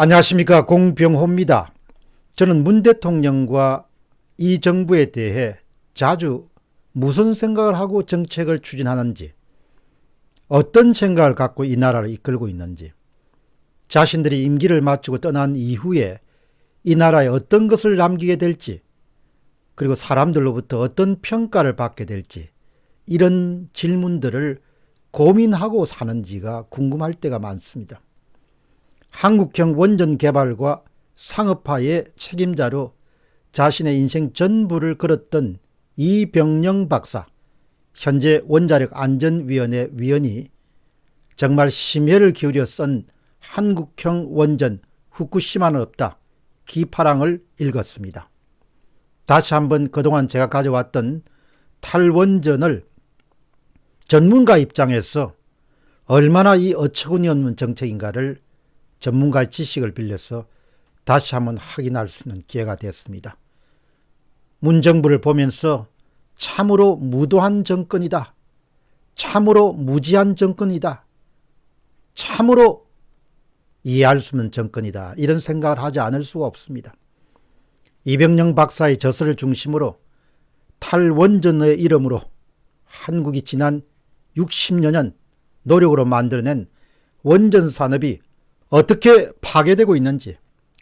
안녕하십니까, 공병호입니다. 저는 문 대통령과 이 정부에 대해 자주 무슨 생각을 하고 정책을 추진하는지, 어떤 생각을 갖고 이 나라를 이끌고 있는지, 자신들이 임기를 마치고 떠난 이후에 이 나라에 어떤 것을 남기게 될지, 그리고 사람들로부터 어떤 평가를 받게 될지, 이런 질문들을 고민하고 사는지가 궁금할 때가 많습니다. 한국형 원전 개발과 상업화의 책임자로 자신의 인생 전부를 걸었던 이병영 박사, 현재 원자력 안전위원회 위원이 정말 심혈을 기울여 쓴 한국형 원전 후쿠시마는 없다 기파랑을 읽었습니다. 다시 한번 그동안 제가 가져왔던 탈원전을 전문가 입장에서 얼마나 이 어처구니없는 정책인가를 전문가의 지식을 빌려서 다시 한번 확인할 수 있는 기회가 되었습니다. 문정부를 보면서 참으로 무도한 정권이다. 참으로 무지한 정권이다. 참으로 이해할 수 없는 정권이다. 이런 생각을 하지 않을 수가 없습니다. 이병영 박사의 저서를 중심으로 탈원전의 이름으로 한국이 지난 60여 년 노력으로 만들어낸 원전 산업이 어떻게 파괴되고 있는지,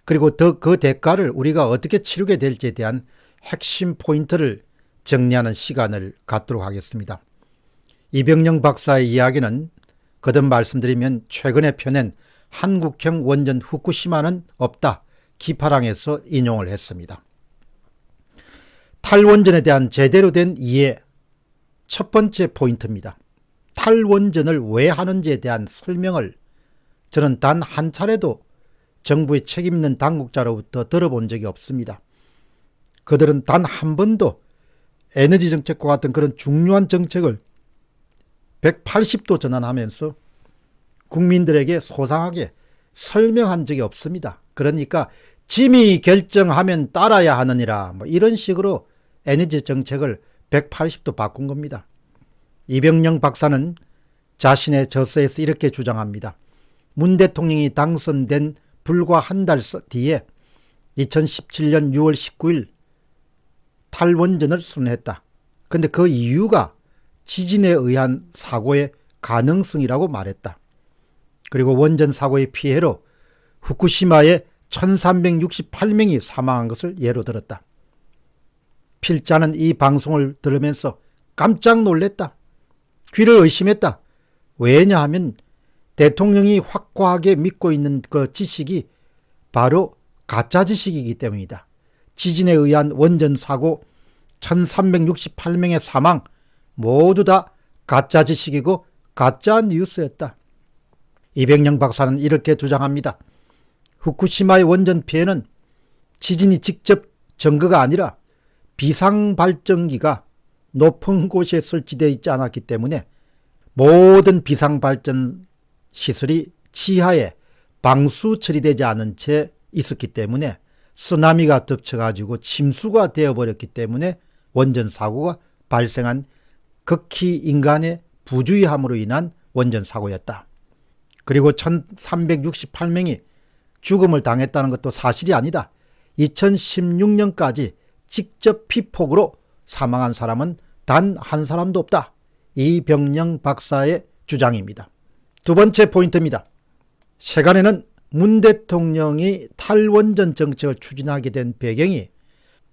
그리고 그 대가를 우리가 어떻게 치르게 될지에 대한 핵심 포인트를 정리하는 시간을 갖도록 하겠습니다. 이병영 박사의 이야기는 거듭 말씀드리면 최근에 펴낸 한국형 원전 후쿠시마는 없다 기파랑에서 인용을 했습니다. 탈원전에 대한 제대로 된 이해, 첫 번째 포인트입니다. 탈원전을 왜 하는지에 대한 설명을 저는 단 한 차례도 정부의 책임 있는 당국자로부터 들어본 적이 없습니다. 그들은 단 한 번도 에너지 정책과 같은 그런 중요한 정책을 180도 전환하면서 국민들에게 소상하게 설명한 적이 없습니다. 그러니까 짐이 결정하면 따라야 하느니라, 이런 식으로 에너지 정책을 180도 바꾼 겁니다. 이병영 박사는 자신의 저서에서 이렇게 주장합니다. 문 대통령이 당선된 불과 한 달 뒤에 2017년 6월 19일 탈원전을 선언했다. 그런데 그 이유가 지진에 의한 사고의 가능성이라고 말했다. 그리고 원전 사고의 피해로 후쿠시마에 1368명이 사망한 것을 예로 들었다. 필자는 이 방송을 들으면서 깜짝 놀랐다. 귀를 의심했다. 왜냐하면 대통령이 확고하게 믿고 있는 그 지식이 바로 가짜 지식이기 때문이다. 지진에 의한 원전 사고 1368명의 사망 모두 다 가짜 지식이고 가짜 뉴스였다. 이병영 박사는 이렇게 주장합니다. 후쿠시마의 원전 피해는 지진이 직접 증거가 아니라 비상발전기가 높은 곳에 설치되어 있지 않았기 때문에 모든 비상발전 시설이 지하에 방수 처리되지 않은 채 있었기 때문에 쓰나미가 덮쳐가지고 침수가 되어버렸기 때문에 원전 사고가 발생한 극히 인간의 부주의함으로 인한 원전 사고였다. 그리고 1368명이 죽음을 당했다는 것도 사실이 아니다. 2016년까지 직접 피폭으로 사망한 사람은 단 한 사람도 없다. 이병영 박사의 주장입니다. 두 번째 포인트입니다. 세간에는 문 대통령이 탈원전 정책을 추진하게 된 배경이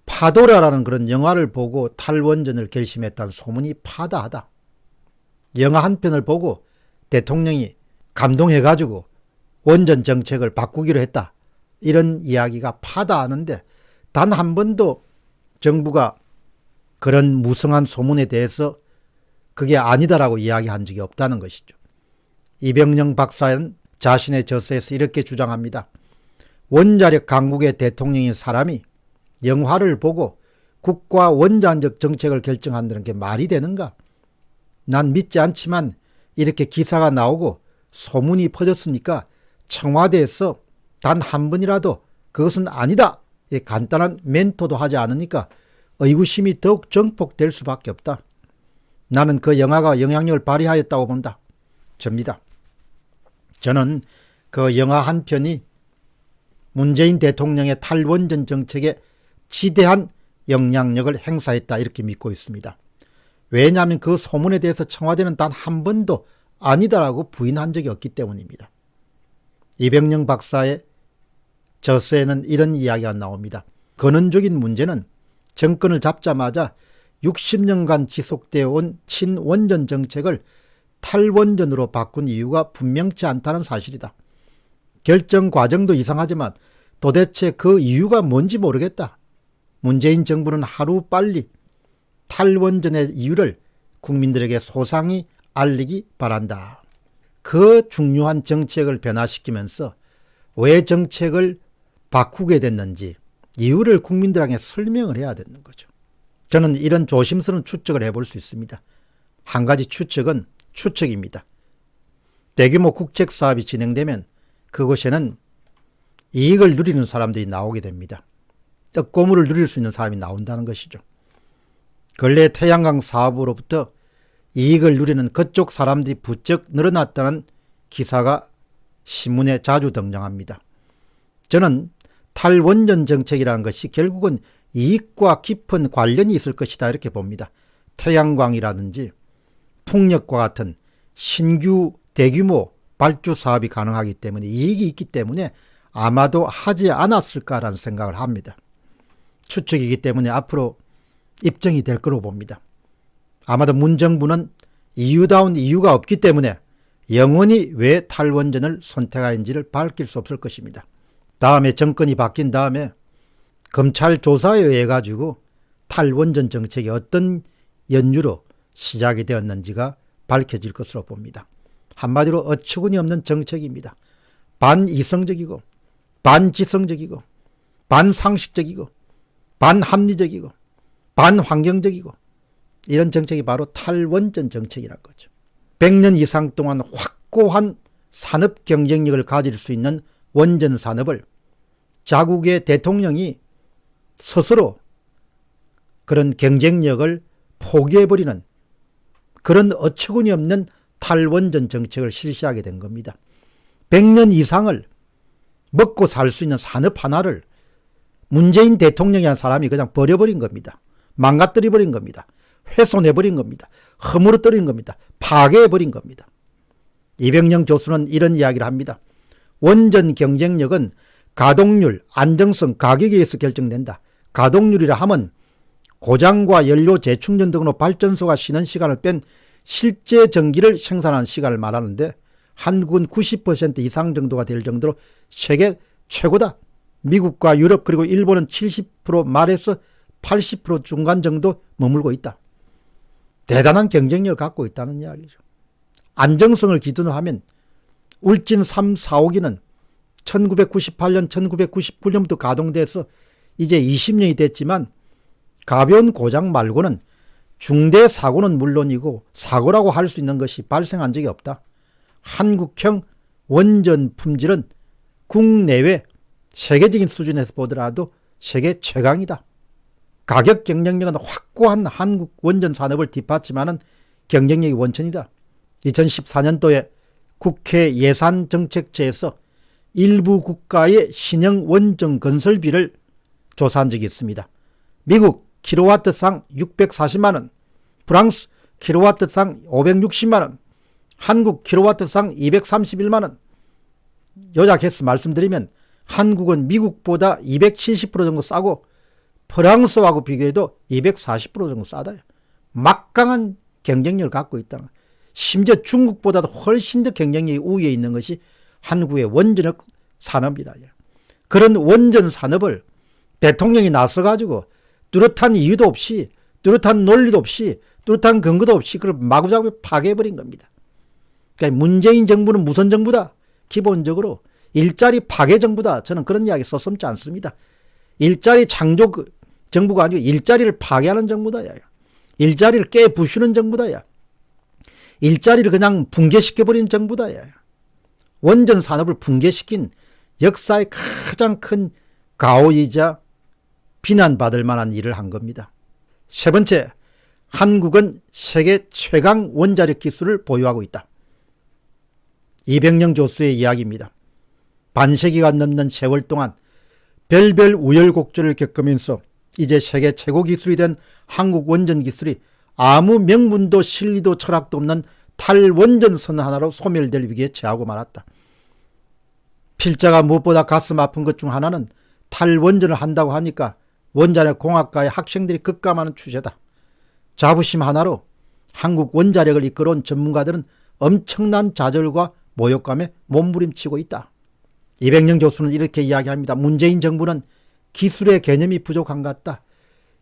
파도라라는 그런 영화를 보고 탈원전을 결심했다는 소문이 파다하다. 영화 한 편을 보고 대통령이 감동해가지고 원전 정책을 바꾸기로 했다. 이런 이야기가 파다하는데 단 한 번도 정부가 그런 무성한 소문에 대해서 그게 아니다라고 이야기한 적이 없다는 것이죠. 이병영 박사는 자신의 저서에서 이렇게 주장합니다. 원자력 강국의 대통령인 사람이 영화를 보고 국가 원자력 정책을 결정한다는 게 말이 되는가? 난 믿지 않지만 이렇게 기사가 나오고 소문이 퍼졌으니까 청와대에서 단 한 번이라도 그것은 아니다. 간단한 멘토도 하지 않으니까 의구심이 더욱 증폭될 수밖에 없다. 나는 그 영화가 영향력을 발휘하였다고 본다. 접니다. 저는 그 영화 한 편이 문재인 대통령의 탈원전 정책에 지대한 영향력을 행사했다 이렇게 믿고 있습니다. 왜냐하면 그 소문에 대해서 청와대는 단 한 번도 아니다라고 부인한 적이 없기 때문입니다. 이병영 박사의 저서에는 이런 이야기가 나옵니다. 근원적인 문제는 정권을 잡자마자 60년간 지속되어 온 친원전 정책을 탈원전으로 바꾼 이유가 분명치 않다는 사실이다. 결정 과정도 이상하지만 도대체 그 이유가 뭔지 모르겠다. 문재인 정부는 하루빨리 탈원전의 이유를 국민들에게 소상히 알리기 바란다. 그 중요한 정책을 변화시키면서 왜 정책을 바꾸게 됐는지 이유를 국민들에게 설명을 해야 되는 거죠. 저는 이런 조심스러운 추측을 해볼 수 있습니다. 한 가지 추측은 추측입니다. 대규모 국책 사업이 진행되면 그곳에는 이익을 누리는 사람들이 나오게 됩니다. 떡고물을 누릴 수 있는 사람이 나온다는 것이죠. 근래 태양광 사업으로부터 이익을 누리는 그쪽 사람들이 부쩍 늘어났다는 기사가 신문에 자주 등장합니다. 저는 탈원전 정책이라는 것이 결국은 이익과 깊은 관련이 있을 것이다 이렇게 봅니다. 태양광이라든지 풍력과 같은 신규 대규모 발주 사업이 가능하기 때문에 이익이 있기 때문에 아마도 하지 않았을까라는 생각을 합니다. 추측이기 때문에 앞으로 입증이 될 거로 봅니다. 아마도 문 정부는 이유다운 이유가 없기 때문에 영원히 왜 탈원전을 선택하는지를 밝힐 수 없을 것입니다. 다음에 정권이 바뀐 다음에 검찰 조사에 의해 가지고 탈원전 정책이 어떤 연유로 시작이 되었는지가 밝혀질 것으로 봅니다. 한마디로 어처구니 없는 정책입니다. 반이성적이고 반지성적이고 반상식적이고 반합리적이고 반환경적이고 이런 정책이 바로 탈원전 정책이라는 거죠. 100년 이상 동안 확고한 산업 경쟁력을 가질 수 있는 원전 산업을 자국의 대통령이 스스로 그런 경쟁력을 포기해버리는 그런 어처구니 없는 탈원전 정책을 실시하게 된 겁니다. 100년 이상을 먹고 살 수 있는 산업 하나를 문재인 대통령이라는 사람이 그냥 버려버린 겁니다. 망가뜨려버린 겁니다. 훼손해버린 겁니다. 허물어뜨린 겁니다. 파괴해버린 겁니다. 이병영 교수는 이런 이야기를 합니다. 원전 경쟁력은 가동률, 안정성, 가격에 의해서 결정된다. 가동률이라 하면 고장과 연료 재충전 등으로 발전소가 쉬는 시간을 뺀 실제 전기를 생산하는 시간을 말하는데 한국은 90% 이상 정도가 될 정도로 세계 최고다. 미국과 유럽 그리고 일본은 70% 말에서 80% 중간 정도 머물고 있다. 대단한 경쟁력을 갖고 있다는 이야기죠. 안정성을 기준으로 하면 울진 3, 4호기는 1998년, 1999년부터 가동돼서 이제 20년이 됐지만 가벼운 고장 말고는 중대 사고는 물론이고 사고라고 할 수 있는 것이 발생한 적이 없다. 한국형 원전 품질은 국내외 세계적인 수준에서 보더라도 세계 최강이다. 가격 경쟁력은 확고한 한국 원전 산업을 뒷받침하는 경쟁력이 원천이다. 2014년도에 국회 예산정책처에서 일부 국가의 신형 원전 건설비를 조사한 적이 있습니다. 미국 킬로와트상 640만원, 프랑스 킬로와트상 560만원, 한국 킬로와트상 231만원. 요약해서 말씀드리면 한국은 미국보다 270% 정도 싸고 프랑스하고 비교해도 240% 정도 싸다. 막강한 경쟁력을 갖고 있다는 거예요. 심지어 중국보다도 훨씬 더 경쟁력이 우위에 있는 것이 한국의 원전 산업이다. 그런 원전 산업을 대통령이 나서가지고 뚜렷한 이유도 없이, 뚜렷한 논리도 없이, 뚜렷한 근거도 없이 그걸 마구잡이 파괴해버린 겁니다. 그러니까 문재인 정부는 무슨 정부다? 기본적으로 일자리 파괴 정부다. 저는 그런 이야기 써섬지 않습니다. 일자리 창조 정부가 아니고 일자리를 파괴하는 정부다. 일자리를 깨부수는 정부다. 일자리를 그냥 붕괴시켜버린 정부다. 원전 산업을 붕괴시킨 역사의 가장 큰 가오이자 비난받을 만한 일을 한 겁니다. 세 번째, 한국은 세계 최강 원자력 기술을 보유하고 있다. 이병영 교수의 이야기입니다. 반세기가 넘는 세월 동안 별별 우여곡절을 겪으면서 이제 세계 최고 기술이 된 한국 원전 기술이 아무 명분도 실리도 철학도 없는 탈원전선 하나로 소멸될 위기에 처하고 말았다. 필자가 무엇보다 가슴 아픈 것 중 하나는 탈원전을 한다고 하니까 원자력 공학과의 학생들이 급감하는 추세다. 자부심 하나로 한국 원자력을 이끌어온 전문가들은 엄청난 좌절과 모욕감에 몸부림치고 있다. 이백영 교수는 이렇게 이야기합니다. 문재인 정부는 기술의 개념이 부족한 것 같다.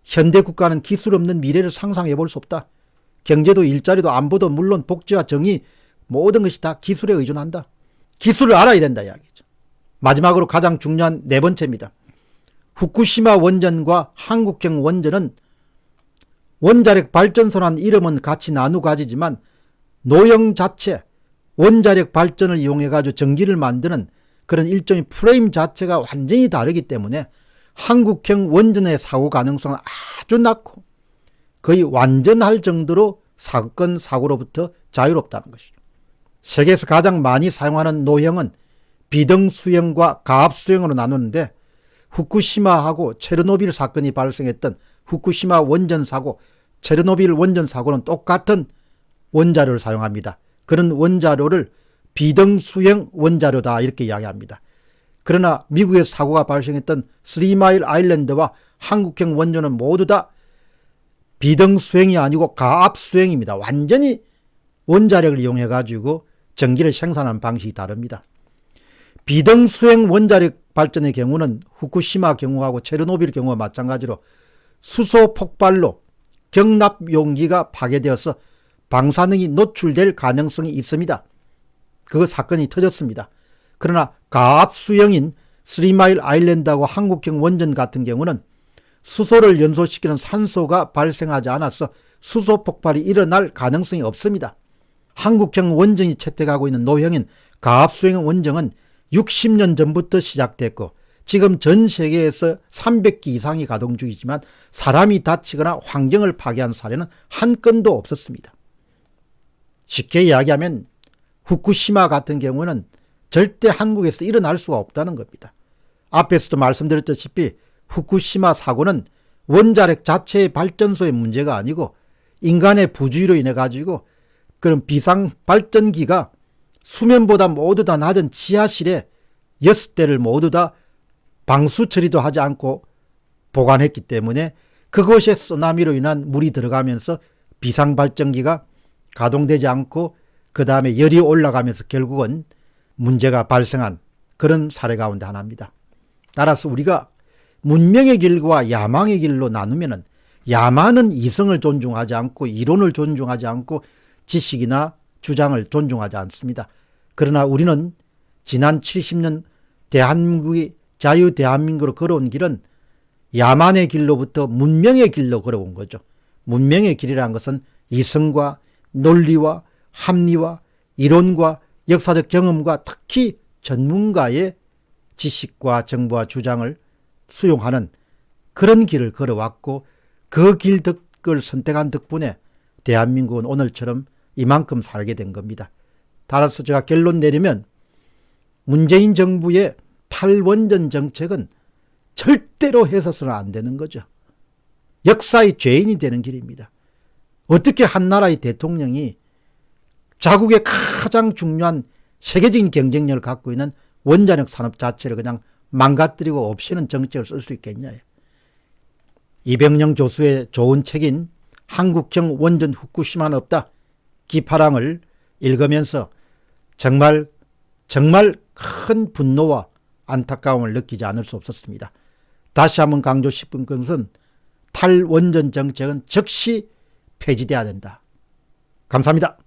현대 국가는 기술 없는 미래를 상상해 볼 수 없다. 경제도 일자리도 안보도 물론 복지와 정의 모든 것이 다 기술에 의존한다. 기술을 알아야 된다 이야기죠. 마지막으로 가장 중요한 네 번째입니다. 후쿠시마 원전과 한국형 원전은 원자력 발전소라는 이름은 같이 나누 가지지만 노형 자체, 원자력 발전을 이용해가지고 전기를 만드는 그런 일종의 프레임 자체가 완전히 다르기 때문에 한국형 원전의 사고 가능성은 아주 낮고 거의 완전할 정도로 사건, 사고로부터 자유롭다는 것이죠. 세계에서 가장 많이 사용하는 노형은 비등수형과 가압수형으로 나누는데 후쿠시마하고 체르노빌 사건이 발생했던 후쿠시마 원전 사고, 체르노빌 원전 사고는 똑같은 원자료를 사용합니다. 그런 원자료를 비등수형 원자료다 이렇게 이야기합니다. 그러나 미국에서 사고가 발생했던 스리마일 아일랜드와 한국형 원전은 모두 다 비등수형이 아니고 가압수형입니다. 완전히 원자력을 이용해 가지고 전기를 생산하는 방식이 다릅니다. 비등수형 원자력 발전의 경우는 후쿠시마 경우하고 체르노빌 경우와 마찬가지로 수소 폭발로 경납 용기가 파괴되어서 방사능이 노출될 가능성이 있습니다. 그 사건이 터졌습니다. 그러나 가압수형인 스리마일 아일랜드하고 한국형 원전 같은 경우는 수소를 연소시키는 산소가 발생하지 않아서 수소 폭발이 일어날 가능성이 없습니다. 한국형 원전이 채택하고 있는 노형인 가압수형 원전은 60년 전부터 시작됐고 지금 전 세계에서 300기 이상이 가동 중이지만 사람이 다치거나 환경을 파괴한 사례는 한 건도 없었습니다. 쉽게 이야기하면 후쿠시마 같은 경우는 절대 한국에서 일어날 수가 없다는 겁니다. 앞에서도 말씀드렸다시피 후쿠시마 사고는 원자력 자체의 발전소의 문제가 아니고 인간의 부주의로 인해 가지고 그런 비상 발전기가 수면보다 모두 다 낮은 지하실에 6대를 모두 다 방수 처리도 하지 않고 보관했기 때문에 그것에 쓰나미로 인한 물이 들어가면서 비상 발전기가 가동되지 않고 그 다음에 열이 올라가면서 결국은 문제가 발생한 그런 사례 가운데 하나입니다. 따라서 우리가 문명의 길과 야망의 길로 나누면은 야만은 이성을 존중하지 않고 이론을 존중하지 않고 지식이나 주장을 존중하지 않습니다. 그러나 우리는 지난 70년 대한민국이 자유 대한민국으로 걸어온 길은 야만의 길로부터 문명의 길로 걸어온 거죠. 문명의 길이라는 것은 이성과 논리와 합리와 이론과 역사적 경험과 특히 전문가의 지식과 정보와 주장을 수용하는 그런 길을 걸어왔고 그 길을 선택한 덕분에 대한민국은 오늘처럼 이만큼 살게 된 겁니다. 따라서 제가 결론 내리면 문재인 정부의 탈원전 정책은 절대로 해서는 안 되는 거죠. 역사의 죄인이 되는 길입니다. 어떻게 한 나라의 대통령이 자국의 가장 중요한 세계적인 경쟁력을 갖고 있는 원자력 산업 자체를 그냥 망가뜨리고 없애는 정책을 쓸 수 있겠냐. 이백영 교수의 좋은 책인 한국형 원전 후쿠시마는 없다. 기파랑을 읽으면서 정말 큰 분노와 안타까움을 느끼지 않을 수 없었습니다. 다시 한번 강조 싶은 것은 탈원전 정책은 즉시 폐지돼야 된다. 감사합니다.